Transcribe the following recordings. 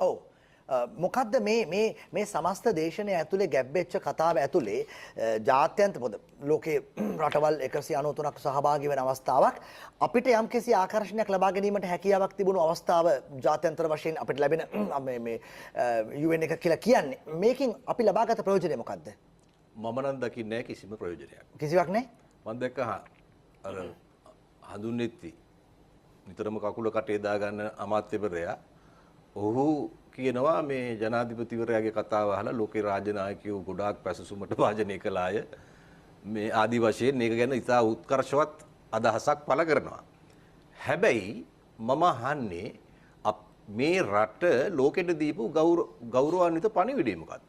ඔව්. මොකද්ද මේ සමස්ත දේශනය ඇතුලේ ගැබ්බෙච්ච කතාව ඇතුලේ ජාත්‍යන්තර පොද ලෝකේ රටවල් 193ක් සහභාගී වෙන අවස්ථාවක් අපිට යම්කිසි ආකර්ෂණයක් ලබා ගැනීමට හැකියාවක් තිබුණු අවස්ථාව ජාත්‍යන්තර වශයෙන් අපිට ලැබෙන මේ UN එක කියලා කියන්නේ මේකෙන් අපි ලබාගත ප්‍රයෝජනය මොකද්ද? මම නම් දකින්නේ නැහැ කිසිම ප්‍රයෝජනයක්. කිසිවක් නැහැ. මම දැක්ක අර හඳුන්නෙත්ති නිතරම කකුල කටේ දාගන්න අමාත්‍යවරයා ඔහු කියනවා මේ ජනාධිපතිවරයාගේ කතාව අහලා ලෝකේ රාජ්‍ය නායකයෝ ගොඩාක් පැසසුමට වාජනය කළ අය මේ ආදි වශයෙන් මේක ගැන ඉතා උත්කර්ෂවත් අදහසක් පළ කරනවා. හැබැයි මම අහන්නේ මේ රට ලෝකෙට දීපු ගෞරවාන්විත පණිවිඩය මොකක්ද?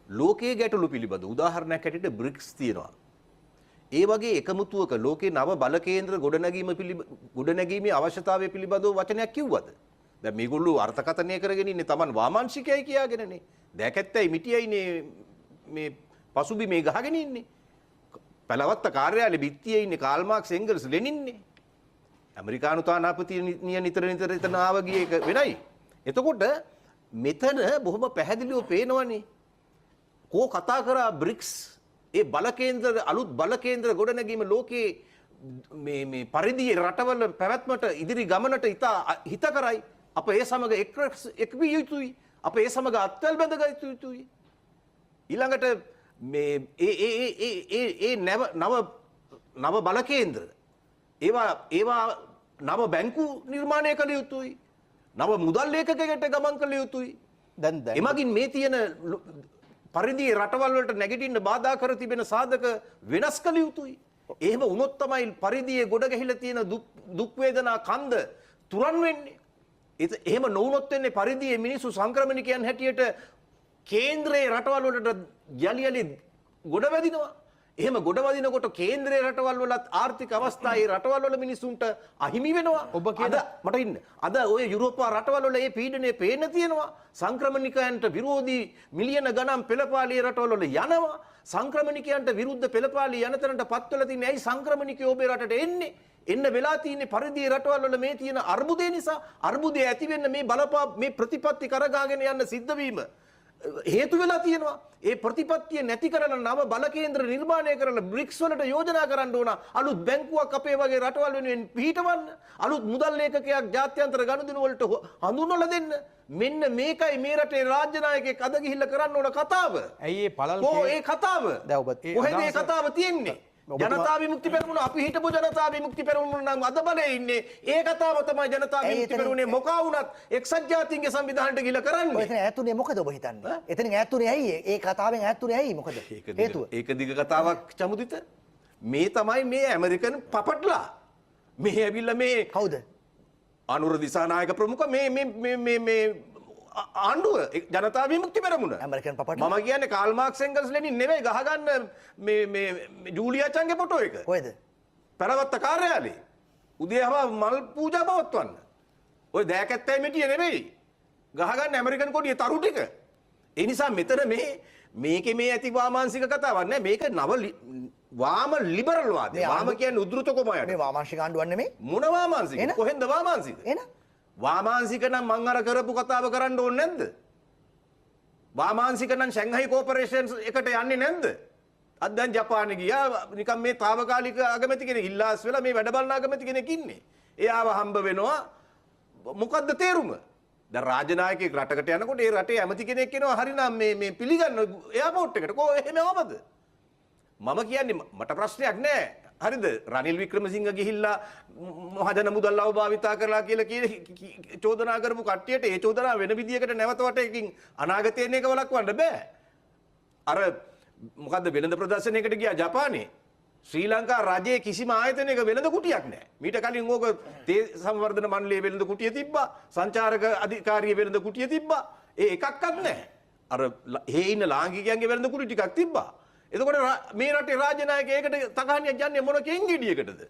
ලෝකයේ ගැටලු පිළිබඳ උදාහරණයක් හැටියට BRICS තියෙනවා. ඒ වගේ එකමුතුවක ලෝකේ නව බල කේන්ද්‍ර ගොඩනැගීමේ අවශ්‍යතාවය පිළිබඳව වචනයක් කිව්වද? දැන් මේගොල්ලෝ අර්ථකථනය කරගෙන ඉන්නේ Taman වාමාංශිකයි කියාගෙනනේ. දැකැත්තයි මිටියයිනේ මේ පසුබිමේ ගහගෙන ඉන්නේ. පළවත්ත කාර්යාලේ බිත්තියේ ඉන්නේ කාල් මාක්ස් එංගල්ස් ලෙනින්නේ. ඇමරිකානු තානාපතිනිය නිතර එතන ආව ගියේ එක වෙනයි. එතකොට මෙතන බොහොම පැහැදිලිව පේනවනේ. කෝ කතා කරා BRICS ඒ බල කේන්ද්‍ර අලුත් බල කේන්ද්‍ර ගොඩනැගීම ලෝකේ මේ පරිධියේ රටවල පැවැත්මට ඉදිරි ගමනට ඉතා හිතකරයි. අප ඒ සමග එක් විය යුතුයි. අප ඒ සමග අත්වැල් බැඳගත යුතුයි. ඊළඟට මේ ඒ නව බල කේන්ද්‍ර ඒවා නව බැංකු නිර්මාණය කළ යුතුයි. නව මුදල් ලේඛකයකට ගමන් කළ යුතුයි. දැන් එමගින් මේ තියෙන පරිධියේ රටවල් වලට නැගිටින්න බාධා කර තිබෙන සාධක වෙනස් කළ යුතුයි. එහෙම වුණොත් තමයි පරිධියේ ගොඩ ගැහිලා තියෙන දුක් වේදනා කන්ද තුරන් වෙන්නේ. එහෙම නොවුනොත් වෙන්නේ පරිධියේ මිනිස්සු සංක්‍රමණිකයන් හැටියට කේන්ද්‍රයේ රටවල් වලට යලි ගොඩ වැදිනවා. එහෙම ගොඩ වදිනකොට කේන්ද්‍රයේ රටවල් වලත් ආර්ථික අවස්ථා ඒ රටවල් වල මිනිසුන්ට අහිමි වෙනවා. ඔබ කියන මට ඉන්න. අද ඔය යුරෝපා රටවල් වල මේ පීඩනය පේන්න තියෙනවා. සංක්‍රමණිකයන්ට විරෝධී මිලියන ගණන් පෙළපාලිය රටවල් වල යනවා. සංක්‍රමණිකයන්ට විරුද්ධ පෙළපාලිය යන තැනට පත්වලා තින්නේ ඇයි සංක්‍රමණිකයෝ ඔබේ රටට එන්නේ? එන්න වෙලා තියෙන්නේ පරිධියේ රටවල් වල මේ තියෙන අර්බුදය නිසා. අර්බුදය ඇති වෙන්න මේ ප්‍රතිපත්ති කරගාගෙන යන්න සිද්ධ වීම හේතු වෙලා තියෙනවා. ඒ ප්‍රතිපත්තිය නැති කරන නව බල කේන්ද්‍ර නිර්මාණය කරලා BRICS වලට යෝජනා කරන්න ඕන. අලුත් බැංකුවක් අපේ වගේ රටවල් වෙනුවෙන් පිහිටවන්න. අලුත් මුදල් ලේඛකයක් ජාත්‍යන්තර ගනුදෙනු වලට හඳුන්වලා දෙන්න. මෙන්න මේකයි මේ රටේ රාජ්‍ය නායකයෙක් අද ගිහිල්ලා කරන්න ඕන කතාව. ඇයි ඒ පළල් ඒ කතාව? කොහෙද මේ කතාව තියෙන්නේ? ජනතා විමුක්ති පෙරමුණ අපි හිටපු ජනතා විමුක්ති පෙරමුණ නම් අද බලේ ඉන්නේ. ඒ කතාව තමයි ජනතා විමුක්ති පෙරමුණේ මොකා වුණත් එක්සත් ජාතීන්ගේ සංවිධානයට ගිහිල්ලා කරන්නේ. එතන ඈතුනේ මොකද ඔබ හිතන්නේ? එතනින් ඈතුනේ ඇයි? ඒ කතාවෙන් ඈතුනේ ඇයි? මොකද හේතුව? ඒක දිග කතාවක් චමුදිත. මේ තමයි මේ ඇමරිකන් පපට්ලා. මේ ඇවිල්ලා මේ කවුද? අනුර දිසානායක ප්‍රමුඛ මේ ආණ්ඩුව ජනතා විමුක්ති පෙරමුණ. ඇමරිකන් පපට්ලා. මම කියන්නේ කාල් මාක්ස් එංගල්ස් ලෙනින් නෙවෙයි ගහගන්න මේ ජූලියා චංගේ ෆොටෝ එක. කොහෙද? පළවත්ත කාර්යාලේ. උදේවම මල් පූජා පවත්වන්න. ඔය දෑකැත්තයි මෙටිය නෙවෙයි. ගහගන්න ඇමරිකන් කොඩියේ තරු ටික. ඒ නිසා මෙතන මේකේ මේ ඇති වාමාංශික කතාවක් නෑ. මේක නව වාම ලිබරල් වාදය. වාම කියන්නේ උද්ෘත කොමයට. මේ වාමාංශික ආණ්ඩුවක් නෙමෙයි. මොන වාමාංශික? කොහෙන්ද වාමාංශික? වාමාංශික නම් මං අර කරපු කතාව කරන්න ඕනේ නැද්ද? වාමාංශික නම් ෂැන්හයි කෝපරේෂන් එකට යන්නේ නැද්ද? අද දැන් ජපානේ ගියා නිකන් මේ తాවකාලික අගමැති කෙනෙක් ඉල්ලාස් වෙලා මේ වැඩ බලන අගමැති කෙනෙක් ඉන්නේ. එයාව හම්බ වෙනවා. මොකද්ද තේරුම? දැන් රාජනායකයෙක් රටකට යනකොට ඒ රටේ ඇමති කෙනෙක් එනවා හරිනම් මේ පිළිගන්න එයාපෝට් එකට. කොහොම එහෙම ආවද? මම කියන්නේ මට ප්‍රශ්නයක් නෑ. හරිද? රනිල් වික්‍රමසිංහ ගිහිල්ලා මහජන මුදල් අවභාවිතා කරලා කියලා චෝදනා කරපු කට්ටියට ඒ චෝදනාව වෙන විදියකට නැවත වටේකින් අනාගතයේ මේක වළක්වන්න බෑ. අර මොකද්ද වෙළඳ ප්‍රදර්ශනයකට ගියා ජපානේ. ශ්‍රී ලංකා රජයේ කිසිම ආයතනයක වෙළඳ කුටියක් නැහැ. මීට කලින් ඕක තේ සංවර්ධන මණ්ඩලයේ වෙළඳ කුටිය තිබ්බා. සංචාරක අධිකාරියේ වෙළඳ කුටිය තිබ්බා. ඒ එකක්වත් නැහැ. අර හේ ඉන්න ලාංකිකයන්ගේ වෙළඳ කුටි ටිකක් තිබ්බා. එතකොට මේ රටේ රාජ්‍ය නායකයෙකුට තකහණියක් යන්නේ මොන කෙන්ගෙඩියකටද?